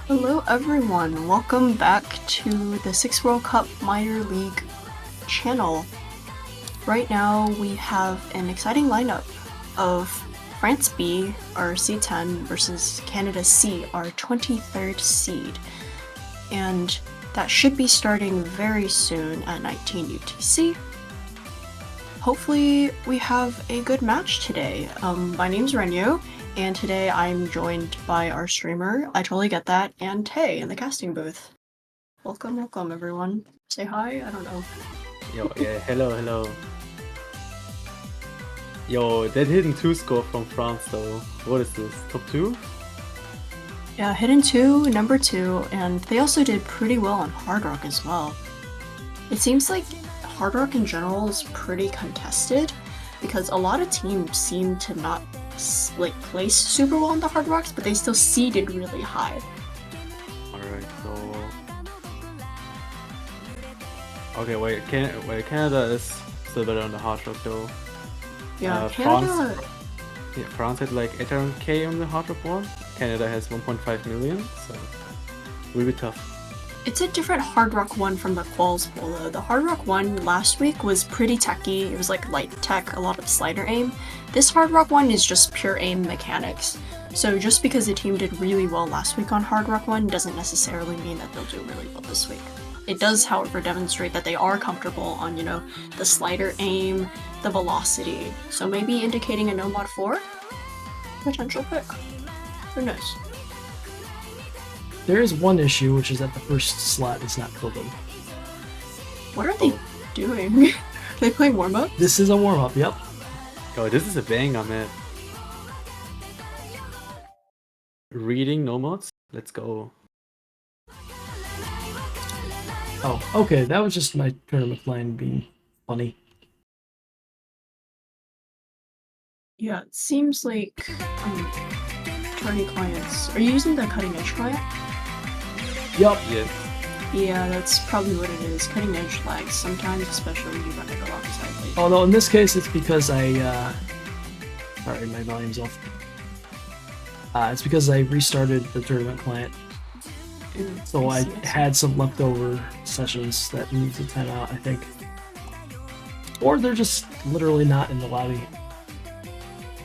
Hello everyone, welcome back to the 6 World Cup Minor League channel. Right now we have an exciting lineup of France B, our C10, versus Canada C, our 23rd seed. And that should be starting very soon at 19 UTC. Hopefully we have a good match today. My name's Renyo, and today I'm joined by our streamer, I Totally Get That, and Tay in the casting booth. Welcome everyone. Say hi, I don't know. Yo, yeah, hello. Yo, that hidden 2 score from France though. What is this, top 2? Yeah, Hidden 2, number 2, and they also did pretty well on Hard Rock as well. It seems like Hard Rock in general is pretty contested, because a lot of teams seem to not place super well on the Hard Rocks, but they still seeded really high. Alright, so... Okay, wait, Canada is still better on the Hard Rock though. Yeah, Canada... France had like 800k on the Hard Rock one. Canada has 1.5 million, so will be tough. It's a different Hard Rock 1 from the Quals pool though. The Hard Rock 1 last week was pretty techy. It was like light tech, a lot of slider aim. This Hard Rock 1 is just pure aim mechanics. So just because the team did really well last week on Hard Rock 1 doesn't necessarily mean that they'll do really well this week. It does, however, demonstrate that they are comfortable on, the slider aim, the velocity. So maybe indicating a no mod 4? Potential pick. Who knows? There is one issue, which is that the first slot is not filled in. What are they doing? Are they playing warm-up? This is a warm-up, yep. Oh, this is a banger, man. Reading no mods? Let's go. Oh, okay, that was just my tournament line being funny. Yeah, it seems like Charlie clients. Are you using the cutting edge client? Yup. Yes. Yeah, that's probably what it is. Cutting edge lags sometimes, especially when you run it alongside later. Oh no, in this case it's because I sorry, my volume's off. It's because I restarted the tournament client. So I had some leftover sessions that need to time out, I think. Or they're just literally not in the lobby.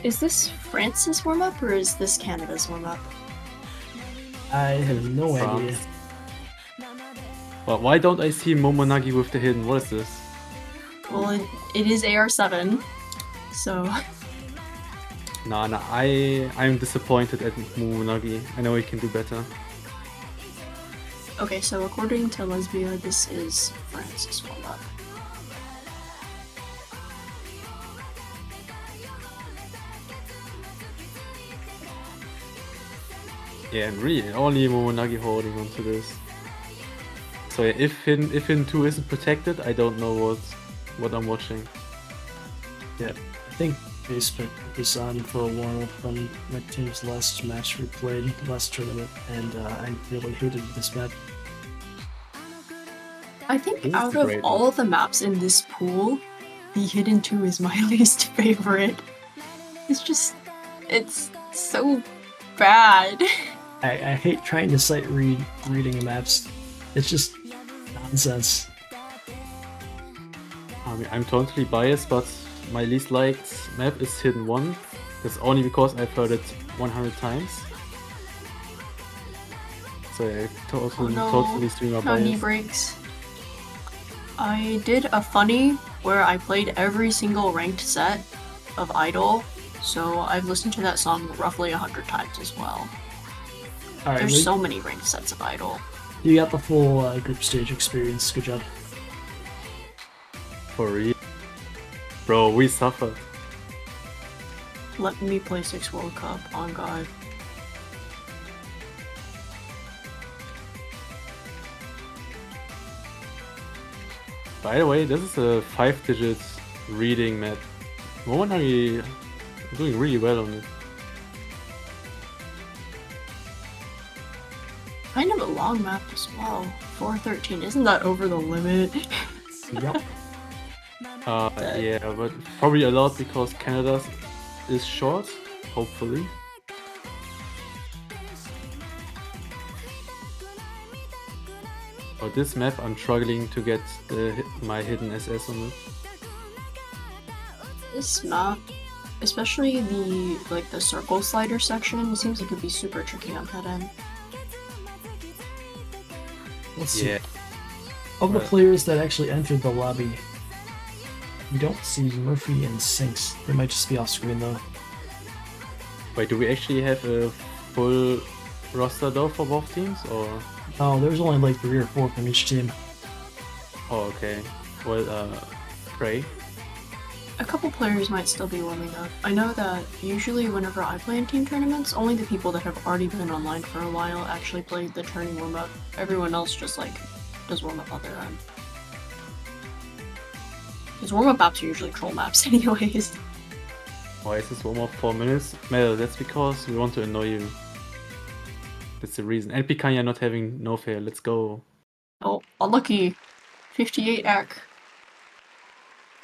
Is this France's warm-up or is this Canada's warm-up? I have no idea. But why don't I see Momonagi with the hidden? What is this? Well, it is AR7, so... Nah, I'm disappointed at Momonagi. I know he can do better. Okay, so according to Lesbia, this is France's warm-up. Yeah, and really, only Momonagi holding on to this. So yeah, if Hidden 2 isn't protected, I don't know what I'm watching. Yeah, I think Facebook is on for a warm-up from my team's last match we played, last tournament, and I really hated this map. I think out of all of the maps in this pool, the Hidden 2 is my least favorite. It's so bad. I hate trying to sight reading maps. It's just nonsense. I mean, I'm totally biased, but my least liked map is Hidden 1. That's only because I've heard it 100 times. So yeah, totally streamer bias. Knee breaks. I did a funny where I played every single ranked set of Idol, so I've listened to that song roughly 100 times as well. All right, there's so many ranked sets of Idol. You got the full group stage experience. Good job. For real. Bro, we suffered. Let me play 6 World Cup, on God. By the way, this is a 5-digit reading map. Momonagi doing really well on it. Kind of a long map as well. 413, isn't that over the limit? Yep. Yeah, but probably a lot because Canada is short, hopefully. For this map, I'm struggling to get my hidden SS on it. This map, especially the circle slider section, seems like it could be super tricky on head end. Let's see. Yeah. Of the players that actually entered the lobby, we don't see Murphy and Sinks. They might just be off screen though. Wait, do we actually have a full roster though for both teams, or? Oh, there's only like 3 or 4 from each team. Oh, okay. Well, Prey. A couple players might still be warming up. I know that usually whenever I play in team tournaments, only the people that have already been online for a while actually play the tourney warm-up. Everyone else just does warm-up on their own. Because warm-up maps are usually troll maps anyways. Why is this warm up 4 minutes? Mel, that's because we want to annoy you. That's the reason. And Picanha not having no fair. Let's go. Oh, unlucky. 58 AC.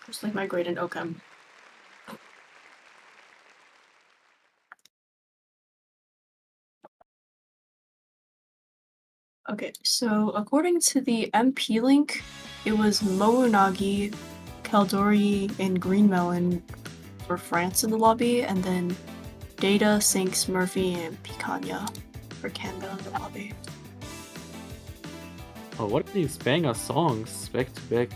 Just like my grade in OChem. Okay, so according to the MP link, it was Moonagi, Caldori, and Green Melon for France in the lobby, and then Data, Sinks, Murphy, and Picanha for Canada in the lobby. Oh, what are these banger songs back to back?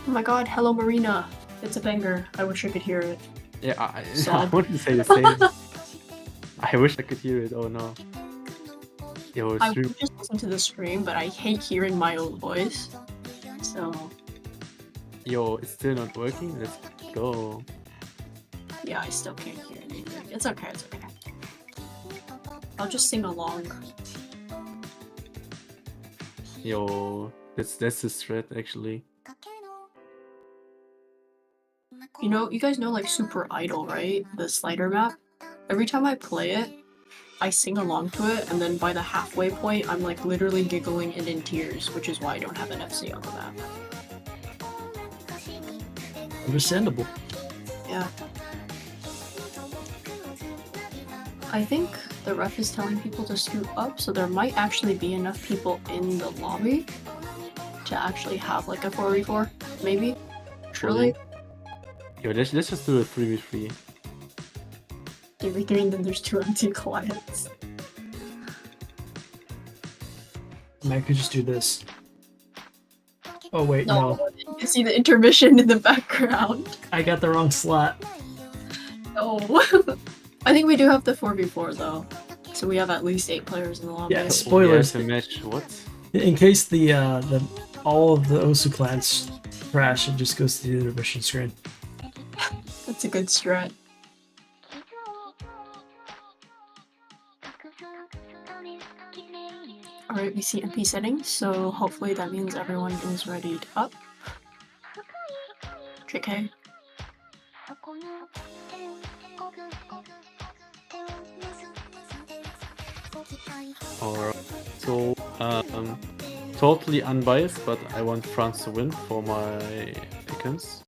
Oh my god, Hello Marina. It's a banger. I wish I could hear it. Yeah, I Sob. wanted to say the same. I wish I could hear it. Oh no. Yo, I stream. would just listen to the stream, but I hate hearing my own voice. So, Yo, it's still not working. Let's go. yeah, I still can't hear anything. It's okay, it's okay. I'll just sing along. Yo, that's the threat actually. You know, you guys know like Super Idol, right? The slider map? Every time I play it, I sing along to it, and then by the halfway point, I'm like literally giggling and in tears, which is why I don't have an FC on the map. Understandable. Yeah. I think the ref is telling people to scoot up, so there might actually be enough people in the lobby to actually have like a 4v4, maybe? Truly? Yo, let's just do a 3v3. 3v3 and then there's 2 empty clients. I mean, I could just do this. Oh wait, no. You can see the intermission in the background. I got the wrong slot. Oh. I think we do have the 4v4 though. So we have at least 8 players in the lobby. Yeah, spoilers. Yeah, match. What? In case the all of the Osu clans crash, it just goes to the intermission screen. That's a good strat. Alright, we see MP settings, so hopefully that means everyone is ready to up. JK. Alright. So, totally unbiased, but I want France to win for my pickings.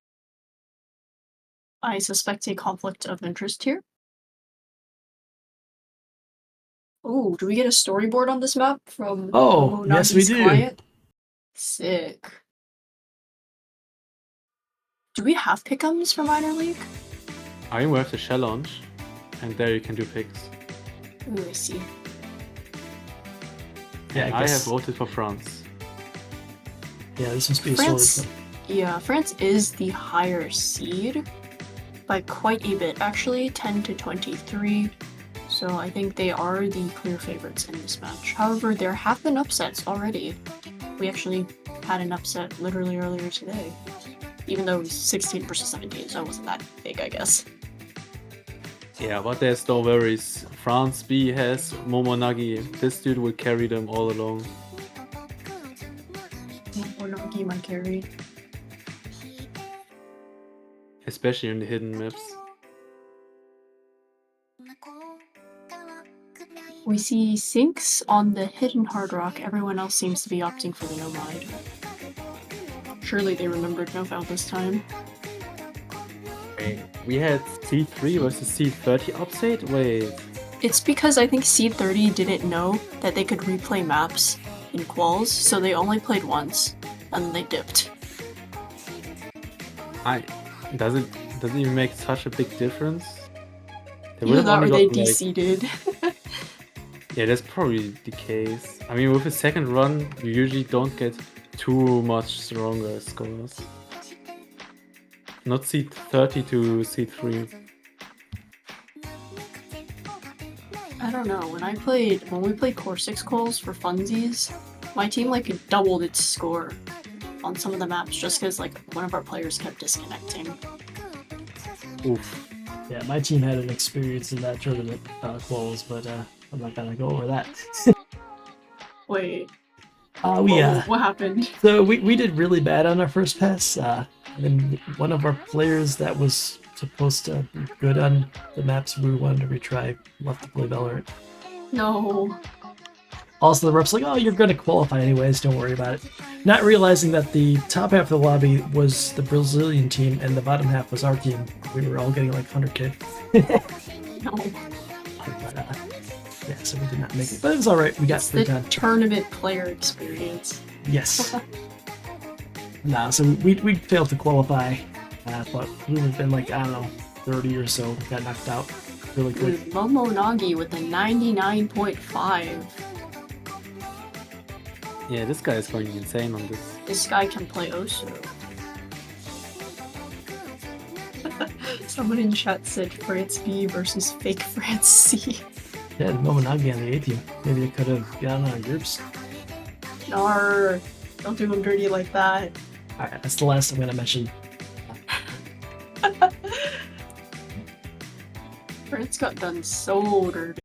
I suspect a conflict of interest here. Ooh, do we get a storyboard on this map from Oh, yes we Monagi's do. client? Sick. Do we have pick'ems for minor league? I will have the challenge, and there you can do picks. Ooh, I see. Yeah, And I I have guess. voted for France. Yeah, this must be a France, sword. yeah, France is the higher seed by quite a bit, actually, 10 to 23. So I think they are the clear favorites in this match. However, there have been upsets already. We actually had an upset literally earlier today. Even though it was 16 versus 17, so it wasn't that big, I guess. Yeah, but there's no worries. France B has Momonagi. This dude will carry them all along. Or Nagi might carry. Especially in the hidden maps. We see Sinks on the hidden hard rock. Everyone else seems to be opting for the Nomad. Surely they remembered Noval this time. Wait, we had C3 versus C30 upset? Wait. It's because I think C30 didn't know that they could replay maps in quals, so they only played once, and then they dipped. Does it even make such a big difference? They Either would've that or only they gotten, like- de-seeded. Yeah, that's probably the case. I mean, with a second run, you usually don't get too much stronger scores. Not seed 30 to seed 3. I don't know, when we played Core 6 quals for funsies, my team like doubled its score on some of the maps just because like one of our players kept disconnecting. Oof. Yeah, my team had an experience in that tournament quals, but I'm not gonna go over that. Wait, What happened? So we did really bad on our first pass. And one of our players that was supposed to be good on the maps we wanted to retry left to play Valorant. No. Also, the rep's like, "Oh, you're gonna qualify anyways. Don't worry about it." Not realizing that the top half of the lobby was the Brazilian team and the bottom half was our team. We were all getting like 100k. No. But, yeah, so we did not make it, but it was all right. We got It's free the time. tournament player experience. Yes. Nah, so we failed to qualify, but we would have been like, I don't know, 30 or so. Got knocked out really quick. Dude, Momo Nagi with a 99.5. Yeah, this guy is going insane on this. This guy can play Osu. Someone in chat said France B versus fake France C. Yeah, the Momonagi on the A team. Maybe they could have gotten on our groups. Nar, don't do him dirty like that. Alright, that's the last I'm gonna mention. France got done so dirty.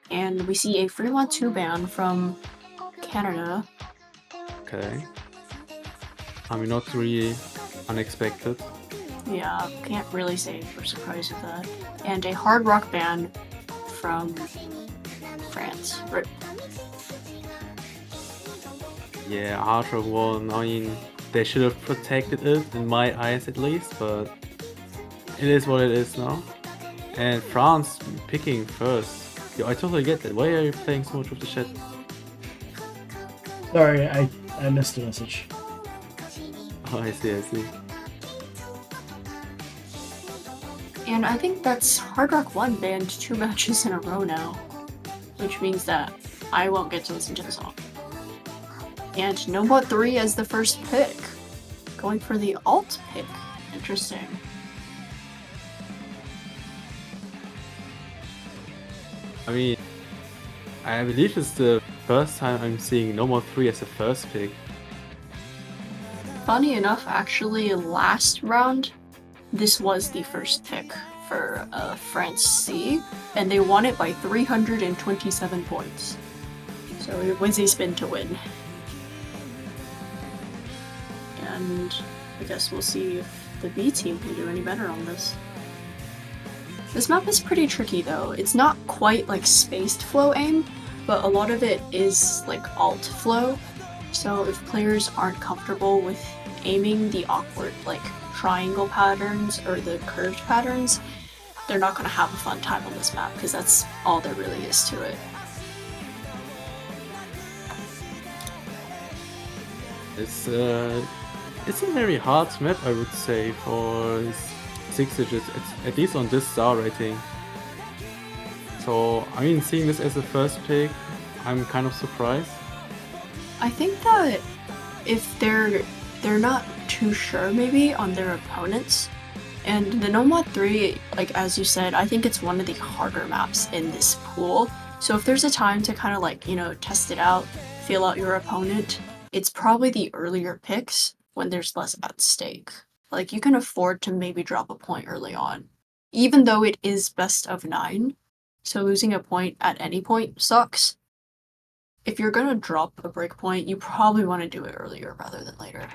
And we see a Fremont 2 ban from Canada. Okay. I mean, not really unexpected. Yeah, can't really say we're surprised with that. And a hard rock band from France. Right. Yeah, hard rock one. I mean, they should have protected it, in my eyes at least, but it is what it is now. And France picking first. Yo, I totally get that. Why are you playing so much with the chat? Sorry, I missed the message. Oh, I see, I see. And I think that's Hard Rock 1 banned 2 matches in a row now, which means that I won't get to listen to the song. And Nomad 3 as the first pick, going for the alt pick. Interesting. I mean, I believe it's the first time I'm seeing No More 3 as the first pick. Funny enough, actually, last round, this was the first pick for France C, and they won it by 327 points. So it was a spin to win. And I guess we'll see if the B team can do any better on this. This map is pretty tricky though. It's not quite like spaced flow aim, but a lot of it is like alt flow. So if players aren't comfortable with aiming the awkward like triangle patterns or the curved patterns, they're not going to have a fun time on this map because that's all there really is to it. It's a very hard map, I would say, for 6 digits, at least on this star rating. So, I mean, seeing this as the first pick, I'm kind of surprised. I think that if they're not too sure maybe on their opponents, and the Nomad 3, like as you said, I think it's one of the harder maps in this pool. So if there's a time to kind of like, you know, test it out, feel out your opponent, it's probably the earlier picks when there's less at stake. Like you can afford to maybe drop a point early on, even though it is best of 9. So losing a point at any point sucks. If you're gonna drop a break point, you probably want to do it earlier rather than later.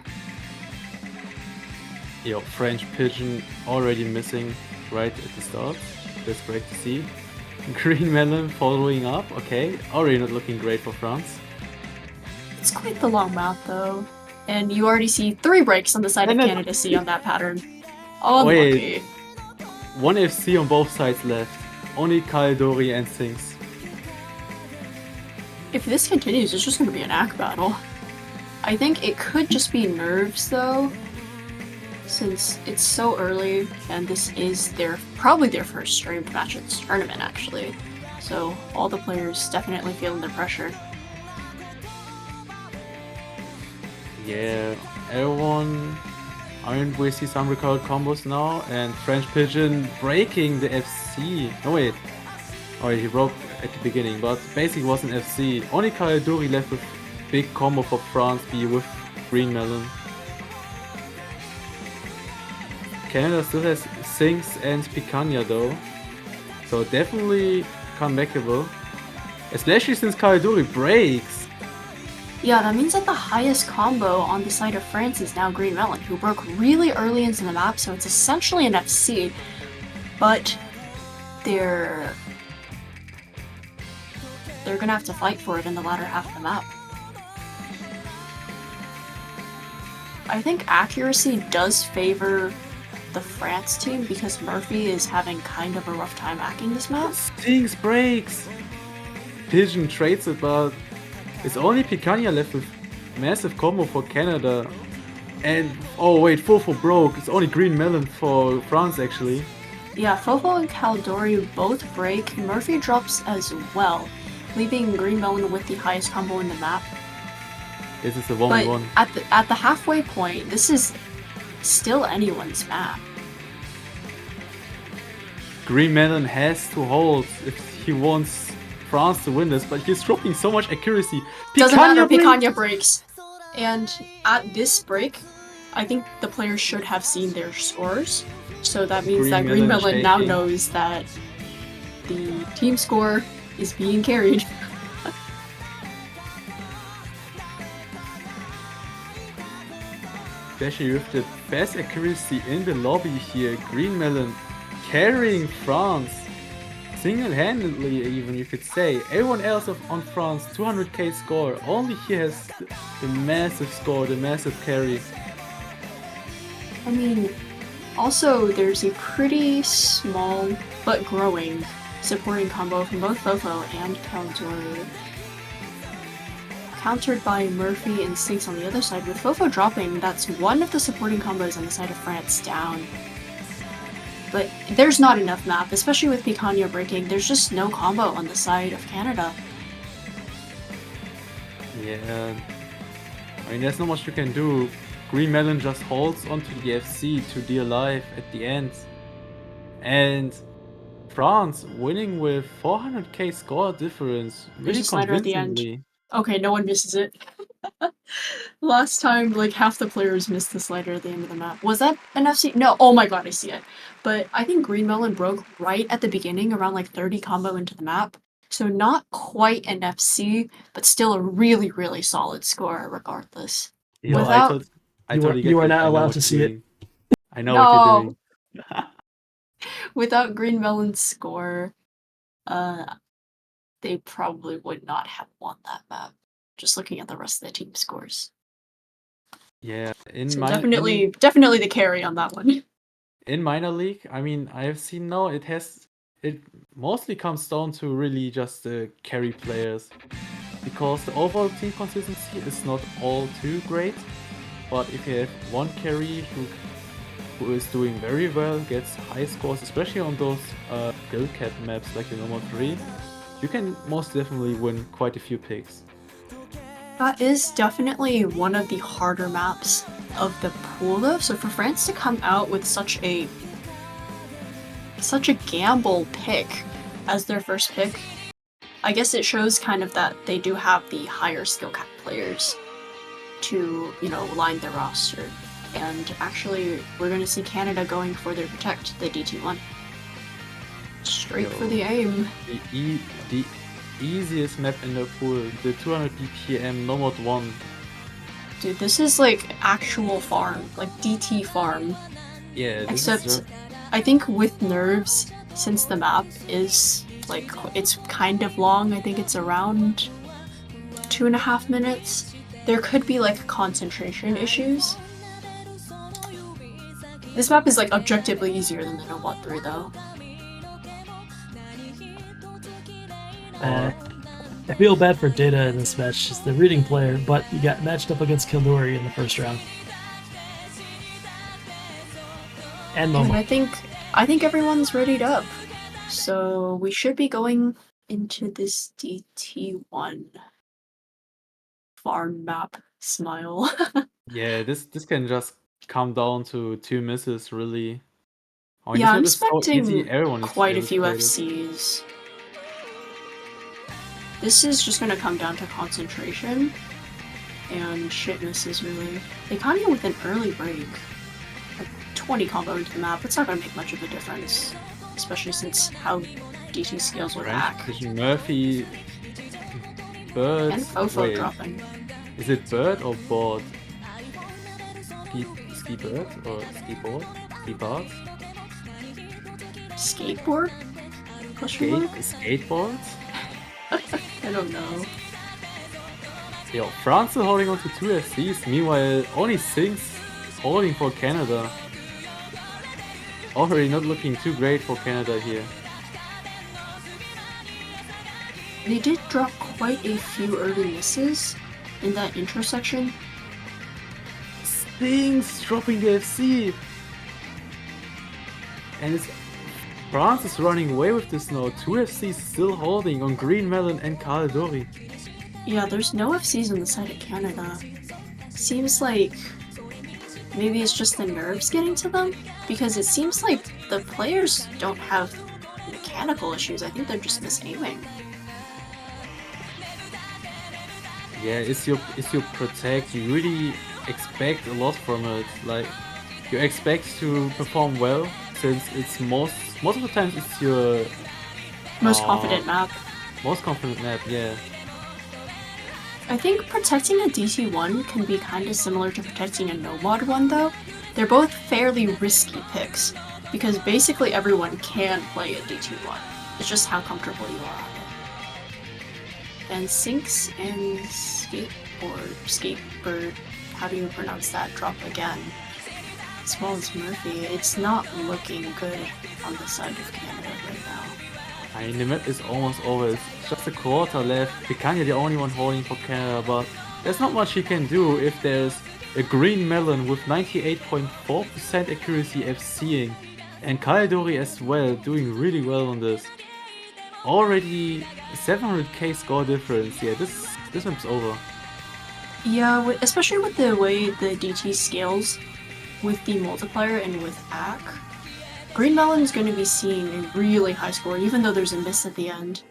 Yo, French Pigeon already missing right at the start. That's great to see. Green Melon following up, okay. Already not looking great for France. It's quite the long map though. And you already see 3 breaks on the side of Canada C on that pattern. Unlucky. Wait. 1 FC on both sides left. Only Kaldori and Sinks. If this continues, it's just going to be an act battle. I think it could just be nerves though, since it's so early and this is probably their first streamed match at this tournament actually. So all the players definitely feeling the pressure. Yeah, everyone. I mean, we see some recorded combos now, and French Pigeon breaking the FC. No wait, oh he broke at the beginning, but basically was an FC. Only Kaldori left with big combo for France B with Green Melon. Canada still has Sinks and Picanha though, so definitely comebackable. Especially since Kaldori breaks. Yeah, that means that the highest combo on the side of France is now Green Melon, who broke really early into the map, so it's essentially an FC, but they're gonna have to fight for it in the latter half of the map. I think accuracy does favor the France team because Murphy is having kind of a rough time hacking this map. Sinks breaks! Pigeon trades it, but it's only Picanha left with massive combo for Canada. And, oh wait, Fofo broke. It's only Green Melon for France actually. Yeah, Fofo and Kaldori both break. Murphy drops as well, leaving Green Melon with the highest combo in the map. This is a 1v1. But at the halfway point, this is still anyone's map. Green Melon has to hold if he wants France to win this, but he's dropping so much accuracy. Doesn't matter, Picanha breaks. And at this break, I think the players should have seen their scores. So that means that Green Melon now knows that the team score is being carried. especially with the best accuracy in the lobby here. Green Melon carrying France single-handedly, even you could say. Everyone else on France 200k score. Only he has the massive score, the massive carry. I mean, also there's a pretty small but growing supporting combo from both Fofo and Caldor. Countered by Murphy and Stinks on the other side. With Fofo dropping, that's one of the supporting combos on the side of France down. But there's not enough map, especially with Picanha breaking. There's just no combo on the side of Canada. Yeah, I mean, there's not much you can do. Green Melon just holds onto the FC to be alive at the end. And France winning with 400k score difference. There's Really a slider at the end. convincingly. Okay, no one misses it. Last time, like, half the players missed the slider at the end of the map. Was that an FC? No, oh my god, I see it. But I think Green Melon broke right at the beginning, around like 30 combo into the map. So not quite an FC, but still a really, really solid score regardless. Yeah, Without- I totally get you are it. not I know allowed what to you're see it. doing. I know what you're doing. Without Green Melon's score, they probably would not have won that map. Just looking at the rest of the team scores. Yeah, So definitely the carry on that one. in minor league, I mean, I have seen now it mostly comes down to really just the carry players, because the overall team consistency is not all too great. But if you have one carry who is doing very well, gets high scores, especially on those guild cap maps like the normal 3, you can most definitely win quite a few picks. That is definitely one of the harder maps of the pool though, so for France to come out with such a gamble pick as their first pick, I guess it shows kind of that they do have the higher skill cap players to, you know, line their roster. And actually, we're going to see Canada going for their Protect, the DT1. Straight for the aim. The easiest map in the pool, the 200 BPM Nomad 1. Dude, this is like actual farm, like DT farm. Yeah, this Except, is I think with nerves, since the map is like, it's kind of long, I think it's around 2.5 minutes, there could be like concentration issues. This map is like objectively easier than the Nomad 3 though. I feel bad for Data in this match. She's the reading player, but you got matched up against Kildori in the first round. And And Momo. I think everyone's readied up. So we should be going into this DT1 farm map smile. Yeah, this can just come down to 2 misses, really. I mean, Yeah, I'm this map is so easy, expecting everyone is quite a able to few play it. FCs. This is just gonna come down to concentration and shit misses, really. They caught you with an early break. Like 20 combo into the map, it's not gonna make much of a difference. Especially since how DT scales were back. Murphy, Bird, And Fofo wait, dropping. is it Bird or Board? Ski Bird or Ski Board? Ski Board? Skateboard? Question mark? Skateboard? I don't know. Yo, France is holding on to 2 FCs, meanwhile only 6 holding for Canada. Already not looking too great for Canada here. They did drop quite a few early misses in that intersection. Stings dropping the FC! And France is running away with this now. 2 FCs still holding on Green Melon and Caldori. Yeah, there's no FCs on the side of Canada. Seems like maybe it's just the nerves getting to them? Because it seems like the players don't have mechanical issues. I think they're just misaiming. Yeah, it's your Protect. You really expect a lot from it. Like, you expect to perform well, since it's most of the times it's your Most confident map. most confident map, yeah. I think protecting a DT1 can be kind of similar to protecting a no-mod one though. They're both fairly risky picks, because basically everyone can play a DT1. It's just how comfortable you are on it. And Sinks and Skatebird, how do you pronounce that, drop again. As well as Murphy, it's not looking good on the side of Canada right now. I mean, the map is almost over. It's just a quarter left. Picanha the only one holding for Canada, but there's not much he can do if there's a green melon with 98.4% accuracy FCing, and Kaidori as well, doing really well on this. Already 700k score difference. Yeah, this map's over. Yeah, especially with the way the DT scales with the multiplier and with AC. Green Melon's going to be seeing a really high score, even though there's a miss at the end.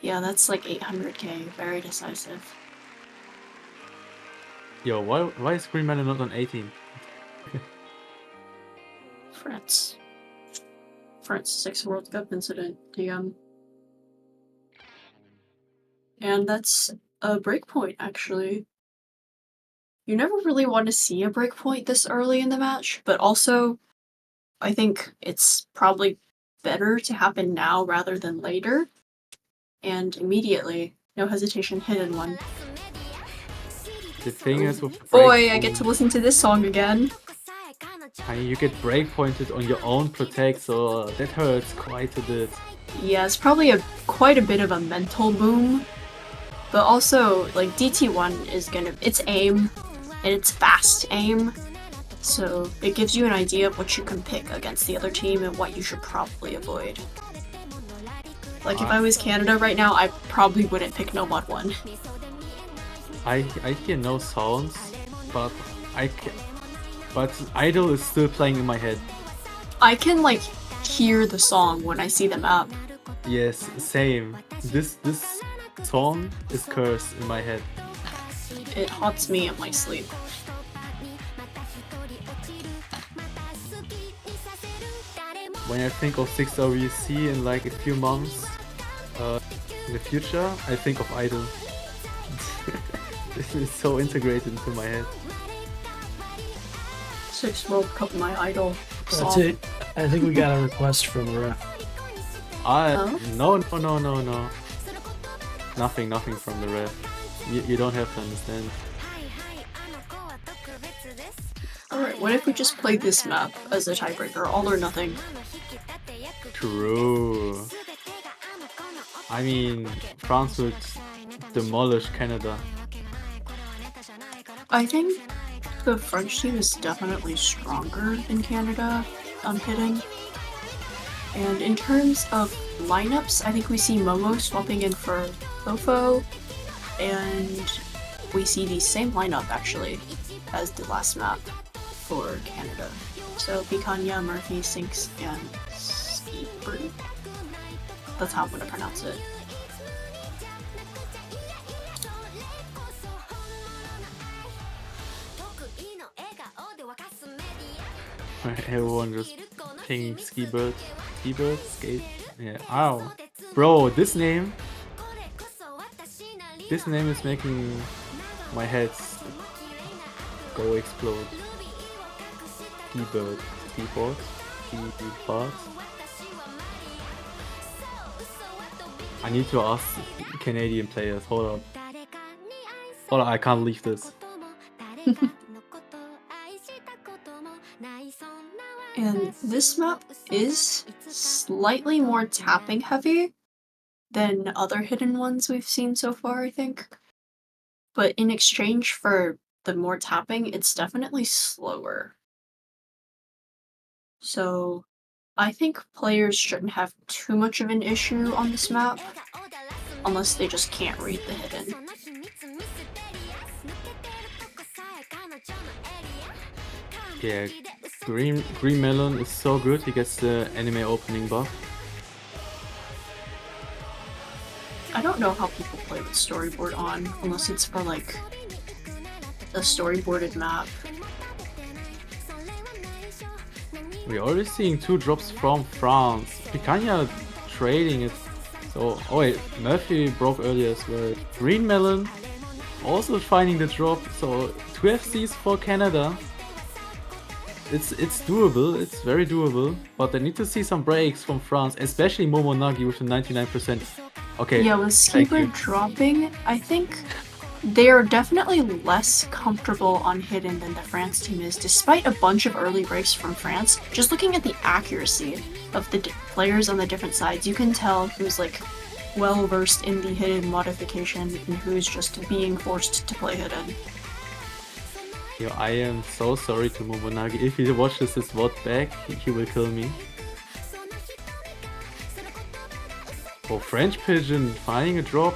Yeah, that's like 800k, very decisive. Yo, why is Green Melon not on 18? France 6 World Cup incident, DM. And that's a breakpoint, actually. You never really want to see a breakpoint this early in the match, but also, I think it's probably better to happen now rather than later. And immediately, no hesitation, hidden one. The thing is with Boy, I get to listen to this song again. I mean, you get breakpointed on your own protect, so that hurts quite a bit. Yeah, it's probably quite a bit of a mental boom. But also, like, DT1 is it's aim, and it's fast aim. So it gives you an idea of what you can pick against the other team and what you should probably avoid. Like, if I was Canada right now, I probably wouldn't pick No Mod 1. I hear no sounds, but Idol is still playing in my head. I can, like, hear the song when I see the map. Yes, same. This song is cursed in my head. It haunts me in my sleep. When I think of 6WC in like a few months in the future, I think of Idol. This is so integrated into my head. 6 World Cup, my idol. That's it. I think we got a request from the ref. No. Nothing from the ref. You don't have to understand. Alright, what if we just play this map as a tiebreaker, all or nothing? True. I mean, France would demolish Canada. I think the French team is definitely stronger than Canada on hitting. And in terms of lineups, I think we see Momo swapping in for Fofo, and we see the same lineup actually as the last map for Canada. So Picanha, Murphy, Sinks, and Skatebird. That's how I'm gonna pronounce it. Everyone just ping Skatebird, Skate. Yeah. Ow, bro, this name is making my head go explode. Skatebird, Skateboard. I need to ask Canadian players. Hold up, I can't leave this. And this map is slightly more tapping heavy than other hidden ones we've seen so far, I think. But in exchange for the more tapping, it's definitely slower. So I think players shouldn't have too much of an issue on this map, unless they just can't read the hidden. Yeah, Green Melon is so good, he gets the anime opening buff. I don't know how people play with storyboard on, unless it's for like a storyboarded map. We're already seeing 2 drops from France. Picanha trading is So, oh wait, Murphy broke earlier as well. Green Melon also finding the drop. So 2 FCs for Canada. It's doable, it's very doable, but I need to see some breaks from France, especially Momonagi with the 99%. Okay, Yeah, with thank you. Skipper dropping, I think they are definitely less comfortable on hidden than the France team is, despite a bunch of early breaks from France. Just looking at the accuracy of the players on the different sides, you can tell who's like well versed in the hidden modification and who's just being forced to play hidden. Yo, I am so sorry to Momonagi. If he watches this VOD back, he will kill me. Oh, French Pigeon finding a drop.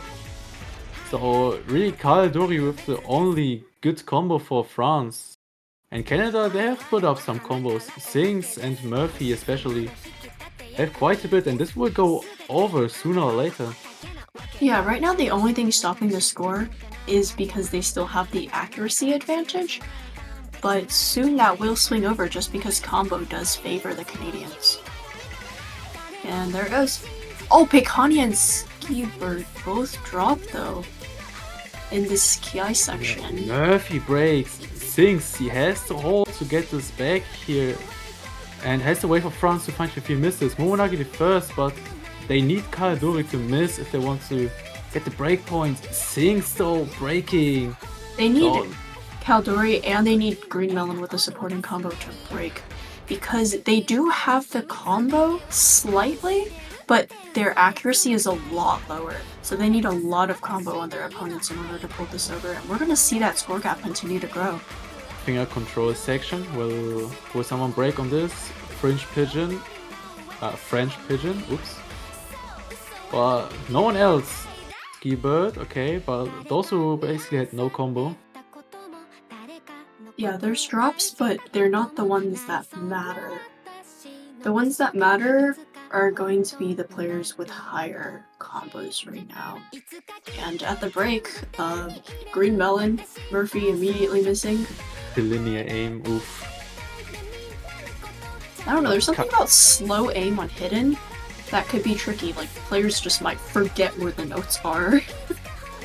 So really Caldori with the only good combo for France. And Canada, they have put up some combos. Sings and Murphy especially have quite a bit, and this will go over sooner or later. Yeah, right now the only thing stopping the score is because they still have the accuracy advantage, but soon that will swing over just because combo does favor the Canadians. And there it goes. Oh, Pekani and Skibird both dropped though in this Ki section. Murphy breaks, Sings, he has to hold to get this back here and has to wait for France to find if he misses. Momonagi the first, but they need Caldori to miss if they want to get the break point. Sings though breaking. They need Caldori and they need Green Melon with a supporting combo to break, because they do have the combo slightly, but their accuracy is a lot lower. So they need a lot of combo on their opponents in order to pull this over, and we're gonna see that score gap continue to grow. Finger control section. Will someone break on this? French Pigeon. Oops. But no one else. Skibird, okay, but those who basically had no combo. Yeah, there's drops, but they're not the ones that matter. The ones that matter are going to be the players with higher combos right now. And at the break, Green Melon, Murphy immediately missing. The linear aim, oof. I don't know, there's something about slow aim on hidden that could be tricky. Like, players just might forget where the notes are.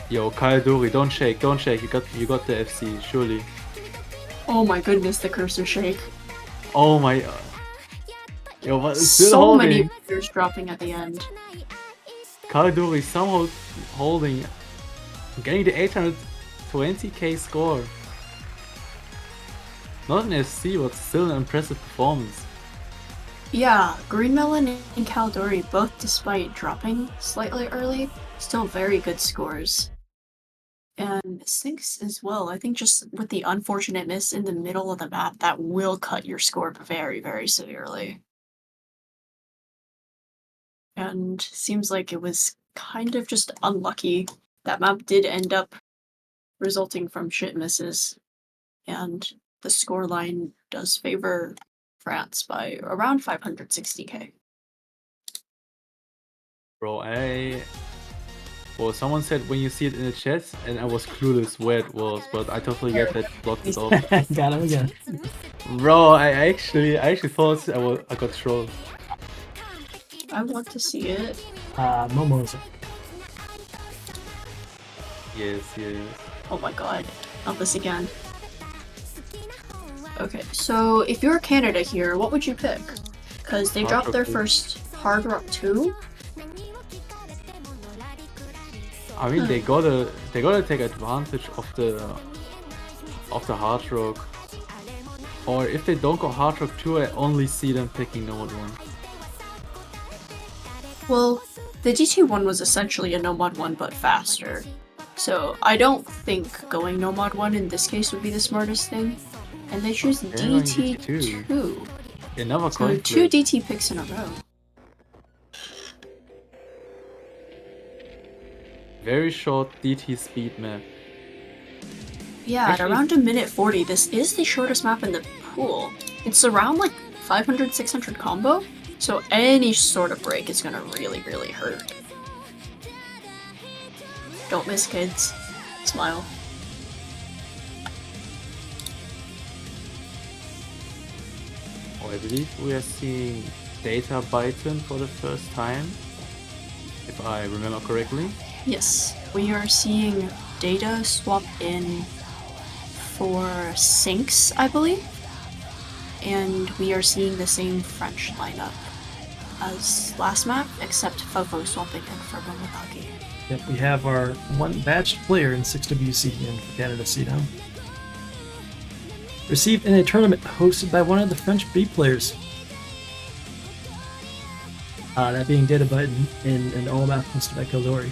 Yo, Caldori, don't shake. You got the FC, surely. Oh my goodness, the cursor shake. Oh my. Yo, but still So holding. many meters dropping at the end. Caldori somehow holding, getting the 820k score. Not an FC, but still an impressive performance. Yeah, Green Melon and Caldori, both despite dropping slightly early, still very good scores. And Sinks as well. I think just with the unfortunate miss in the middle of the map, that will cut your score very, very severely. And seems like it was kind of just unlucky. That map did end up resulting from shit misses. And the scoreline does favor France by around 560k. Bro, well, someone said when you see it in the chat, and I was clueless where it was, but I totally get that blocked it off. Got him again. Bro, I actually thought I got trolled. I want to see it. Momo's. Yes. Oh my god, not this again. Okay, so if you're Canada here, what would you pick? Because they dropped their first Hard Rock 2. I mean, they gotta take advantage of the Hard Rock. Or if they don't go Hard Rock 2, I only see them picking Nomad 1. Well, the DT1 was essentially a Nomad 1 but faster. So I don't think going Nomad 1 in this case would be the smartest thing. And they choose DT2. Another So coin 2 flip. DT picks in a row. Very short DT speed map. Yeah, Actually, at around a minute 40, this is the shortest map in the pool. It's around like 500, 600 combo, so any sort of break is gonna really, really hurt. Don't miss, kids. Smile. Oh, I believe we are seeing Data Byton for the first time. If if I remember correctly. Yes, we are seeing Data swap in for Sinks, I believe. And we are seeing the same French lineup as last map, except Fofo swapping in for Momotaki. Yep, we have our one badged player in 6WC in Canada C-Down. Received in a tournament hosted by one of the French B players. That being Data Button in an all-map hosted by Kildori.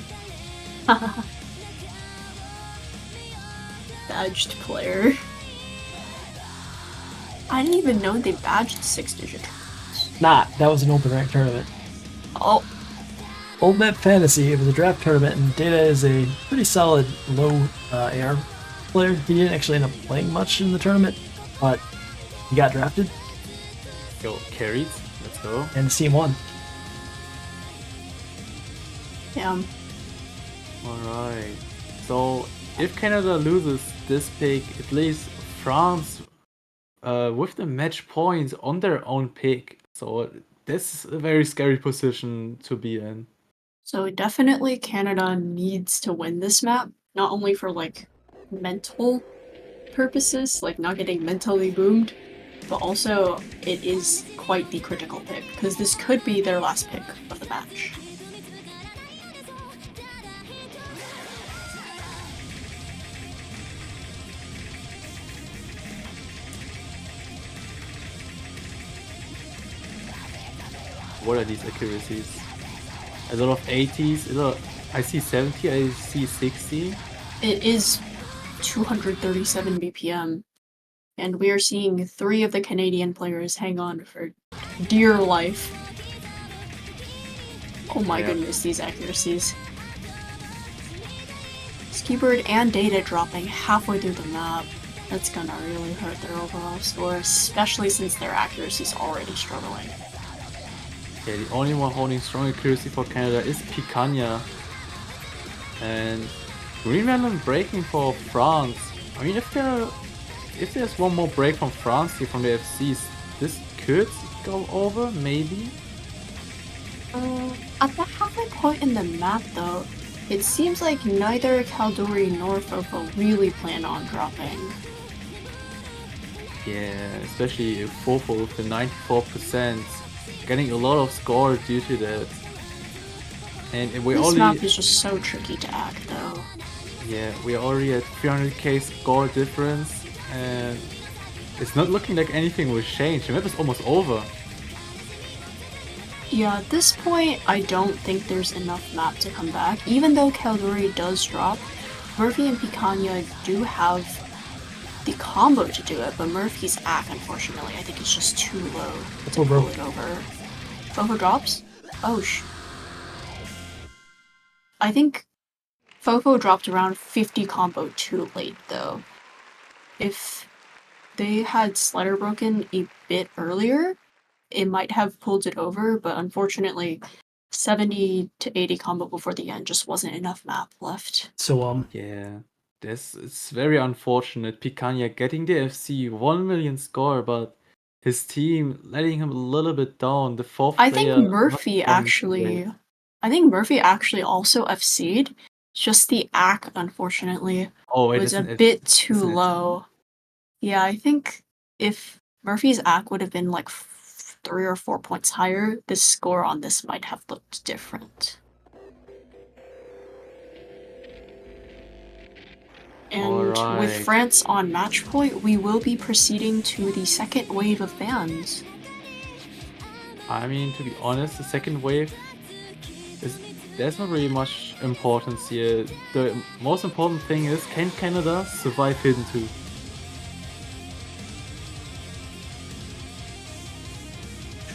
Badged player. I didn't even know they badged 6-digit tournaments. That was an open rank tournament. Oh, Old Map Fantasy, it was a draft tournament, and Data is a pretty solid low AR player. He didn't actually end up playing much in the tournament, but he got drafted, Go carried. Let's go. and the team won. damn. Alright. So if Canada loses this pick, at least France with the match points on their own pick. So this is a very scary position to be in. So definitely Canada needs to win this map, not only for like mental purposes, like not getting mentally boomed, but also it is quite the critical pick, because this could be their last pick of the match. What are these accuracies? A lot of 80s, I see 70, I see 60. It is 237 BPM, and we are seeing 3 of the Canadian players hang on for dear life. Oh my Yeah. goodness, these accuracies. Skibird and Data dropping halfway through the map. That's gonna really hurt their overall score, especially since their accuracy is already struggling. Yeah, the only one holding strong accuracy for Canada is Picanha. And Green Random breaking for France. I mean, if there's one more break from France here from the FCs, this could go over, maybe. At the halfway point in the map, though, it seems like neither Caldori nor Fofo really plan on dropping. Yeah, especially if Fofo with the 94%, getting a lot of score due to that. And we This only map is just so tricky to act, though. yeah, we're already at 300k score difference, and it's not looking like anything will change. The map is almost over. Yeah, at this point, I don't think there's enough map to come back. Even though Caldori does drop, Murphy and Picanha do have the combo to do it, but Murphy's AC, unfortunately, I think is just too low to Fofo pull broke. it over. Fofo drops? Oh, I think Fofo dropped around 50 combo too late, though. If they had Slider broken a bit earlier, it might have pulled it over, but unfortunately, 70 to 80 combo before the end just wasn't enough map left. So, Yeah, it's very unfortunate. Picanha getting the FC 1 million score, but his team letting him a little bit down. The fourth I think player not Murphy performing actually, great. I think Murphy actually also FC'd. Just the AC, unfortunately, Oh, wait, was a isn't it? bit too isn't it- low. Yeah, I think if Murphy's AC would have been like 3 or 4 points higher, the score on this might have looked different. And with Alright. France on match point, we will be proceeding to the second wave of bans. I mean, to be honest, the second wave there's not really much importance here. The most important thing is, can Canada survive Hidden 2?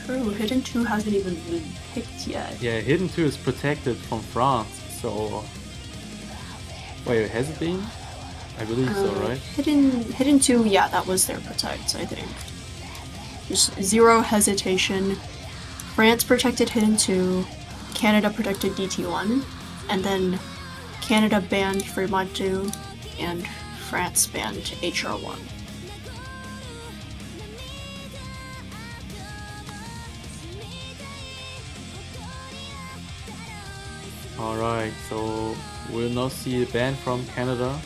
True, Hidden 2 hasn't even been picked yet. Yeah, Hidden 2 is protected from France, so... Wait, has it been? I believe so, right? Hidden 2, yeah, that was their protect, I think. Just zero hesitation. France protected Hidden 2, Canada protected DT1, and then Canada banned Fremont 2, and France banned HR1. Alright, so we'll now see a ban from Canada.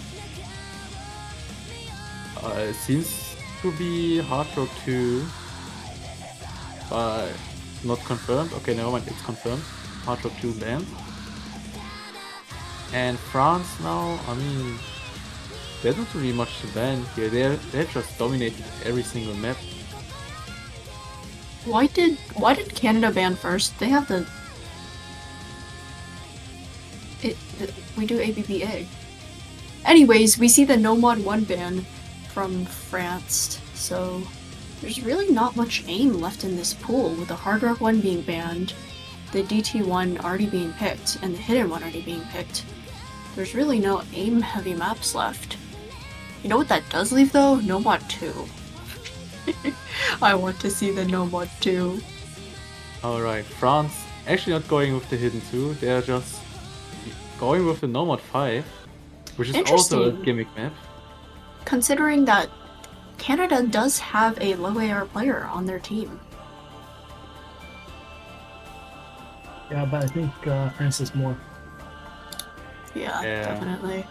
It seems to be Hard Rock 2, but not confirmed. Okay, never mind, it's confirmed. Hard Rock 2 banned. And France now, I mean, there's not really much to ban here. They've just dominated every single map. Why did Canada ban first? They have we do ABBA. Anyways, we see the No Mod 1 ban from France, so there's really not much aim left in this pool, with the Hard Rock 1 being banned, the DT 1 already being picked, and the Hidden 1 already being picked. There's really no aim-heavy maps left. You know what that does leave though? No Mod 2. I want to see the No Mod 2. Alright, France actually not going with the Hidden 2, they're just going with the No Mod 5, which is also a Interesting. gimmick map. Considering that Canada does have a low AR player on their team. Yeah, but I think France is more. Yeah, Yeah. definitely.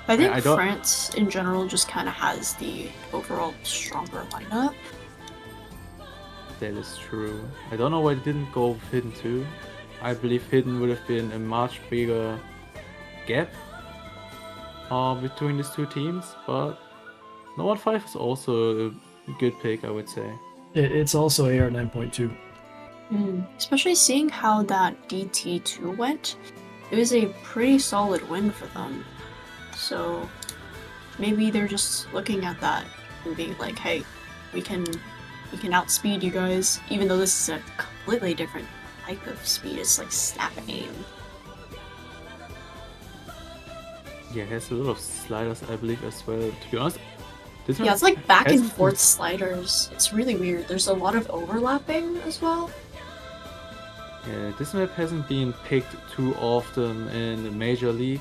I think I don't- France in general just kind of has the overall stronger lineup. That is true. I don't know why they didn't go with Hidden 2. I believe Hidden would have been a much bigger gap between these two teams, but No Mod 5 is also a good pick, I would say. It's also AR 9.2. Especially seeing how that DT2 went, it was a pretty solid win for them. So maybe they're just looking at that and being like, hey, we can outspeed you guys, even though this is a completely different type of speed. It's like snap aim. Yeah, it has a lot of sliders, I believe, as well. To be honest, this Yeah, it's like back and hasn't- forth sliders. It's really weird. There's a lot of overlapping as well. Yeah, this map hasn't been picked too often in the Major League,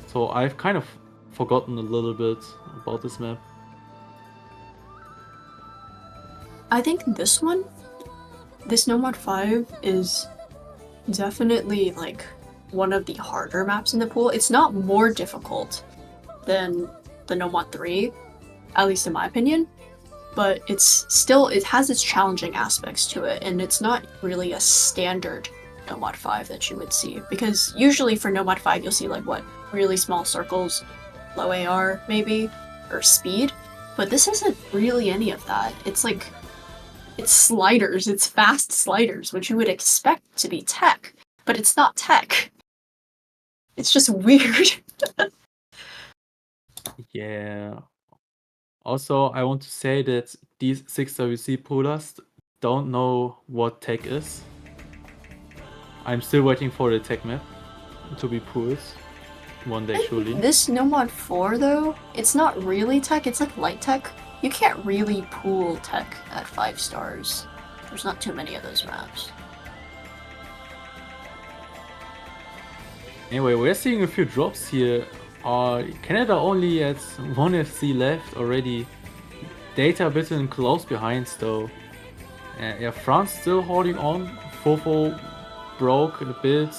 so I've kind of forgotten a little bit about this map. I think this one, this No Mod 5 is definitely like one of the harder maps in the pool. It's not more difficult than the No Mod 3, at least in my opinion, but it has its challenging aspects to it, and it's not really a standard No Mod 5 that you would see, because usually for No Mod 5 you'll see like what, really small circles, low AR maybe, or speed, but this isn't really any of that. It's like, it's sliders, it's fast sliders, which you would expect to be tech, but it's not tech. It's just weird. Yeah. Also, I want to say that these 6WC pullers don't know what tech is. I'm still waiting for the tech map to be pulled one day, surely. This No Mod 4 though, it's not really tech, it's like light tech. You can't really pool tech at 5 stars. There's not too many of those maps. Anyway, we're seeing a few drops here. Canada only at 1 FC left already. Data a bit in close behind though. Yeah, France still holding on. Fofo broke a bit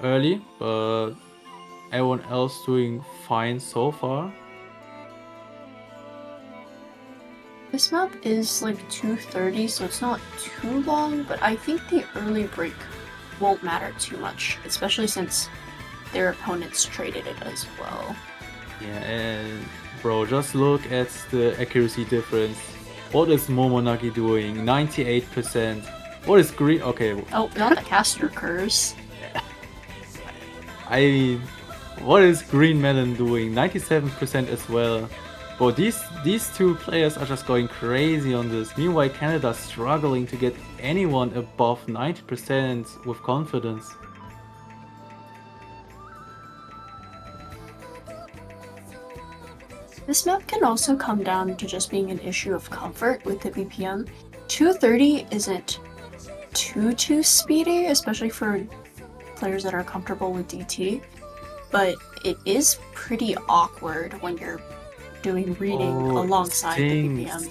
early, but everyone else doing fine so far. This map is like 230, so it's not too long, but I think the early break won't matter too much, especially since their opponents traded it as well. Yeah, and bro, just look at the accuracy difference. What is Momonagi doing? 98%. What is Green? Okay, Oh, not the caster curse. I mean, what is Green Melon doing? 97% as well. Bro, these two players are just going crazy on this. Meanwhile, Canada's struggling to get anyone above 90% with confidence. This map can also come down to just being an issue of comfort with the BPM. 230 isn't too speedy, especially for players that are comfortable with DT, but it is pretty awkward when you're doing reading alongside the BPM.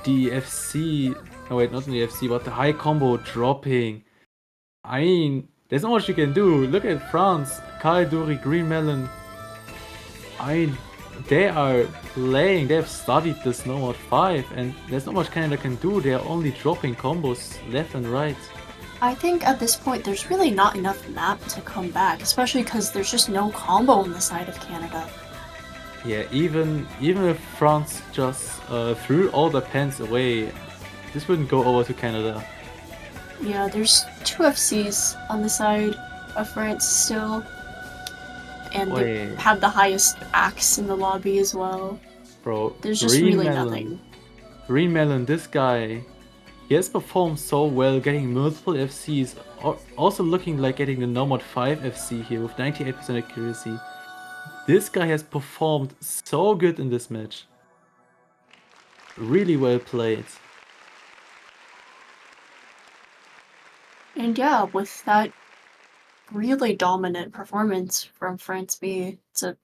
The FC, no wait, not the FC, but the high combo dropping. I mean, there's not much you can do. Look at France, Kaiduri, Green Melon. I mean, they are playing, they have studied the Snow Mode 5, and there's not much Canada can do. They are only dropping combos left and right. I think at this point there's really not enough map to come back, especially because there's just no combo on the side of Canada. Yeah, even if France just threw all the pens away, this wouldn't go over to Canada. Yeah, there's 2 FCs on the side of France still. And they Wait. have the highest axe in the lobby as well. Bro, There's just Green really Melon. nothing. Green Melon, this guy, he has performed so well, getting multiple FCs, also looking like getting the Nomad 5 FC here with 98% accuracy. This guy has performed so good in this match. Really well played. And yeah, with that really dominant performance from France B, it's a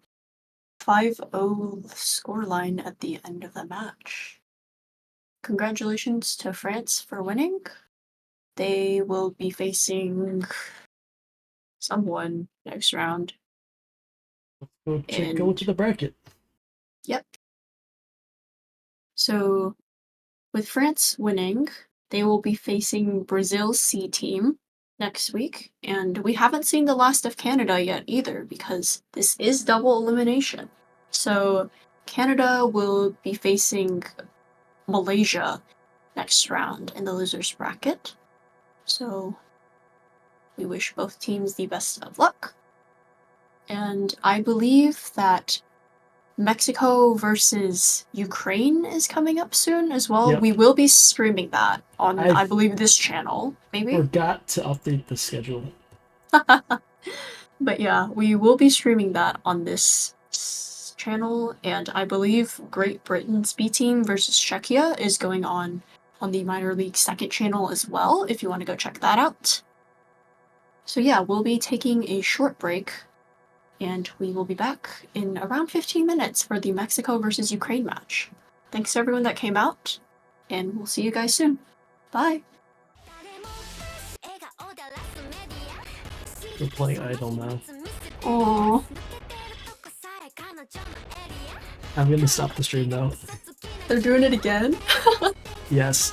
5-0 scoreline at the end of the match. Congratulations to France for winning. They will be facing someone next round. Go to the bracket. Yep. So, with France winning, they will be facing Brazil's C team next week, and we haven't seen the last of Canada yet either, because this is double elimination. So, Canada will be facing Malaysia next round in the losers bracket. So, we wish both teams the best of luck. And I believe that Mexico versus Ukraine is coming up soon as well. Yep. We will be streaming that on, I I believe, this channel, maybe? Forgot to update the schedule. But yeah, we will be streaming that on this channel, and I believe Great Britain's B team versus Czechia is going on the Minor League second channel as well, if you want to go check that out. So yeah, we'll be taking a short break, and we will be back in around 15 minutes for the Mexico versus Ukraine match. Thanks to everyone that came out, and we'll see you guys soon. Bye! We're playing Idol now. Aww. I'm gonna stop the stream though. They're doing it again? Yes.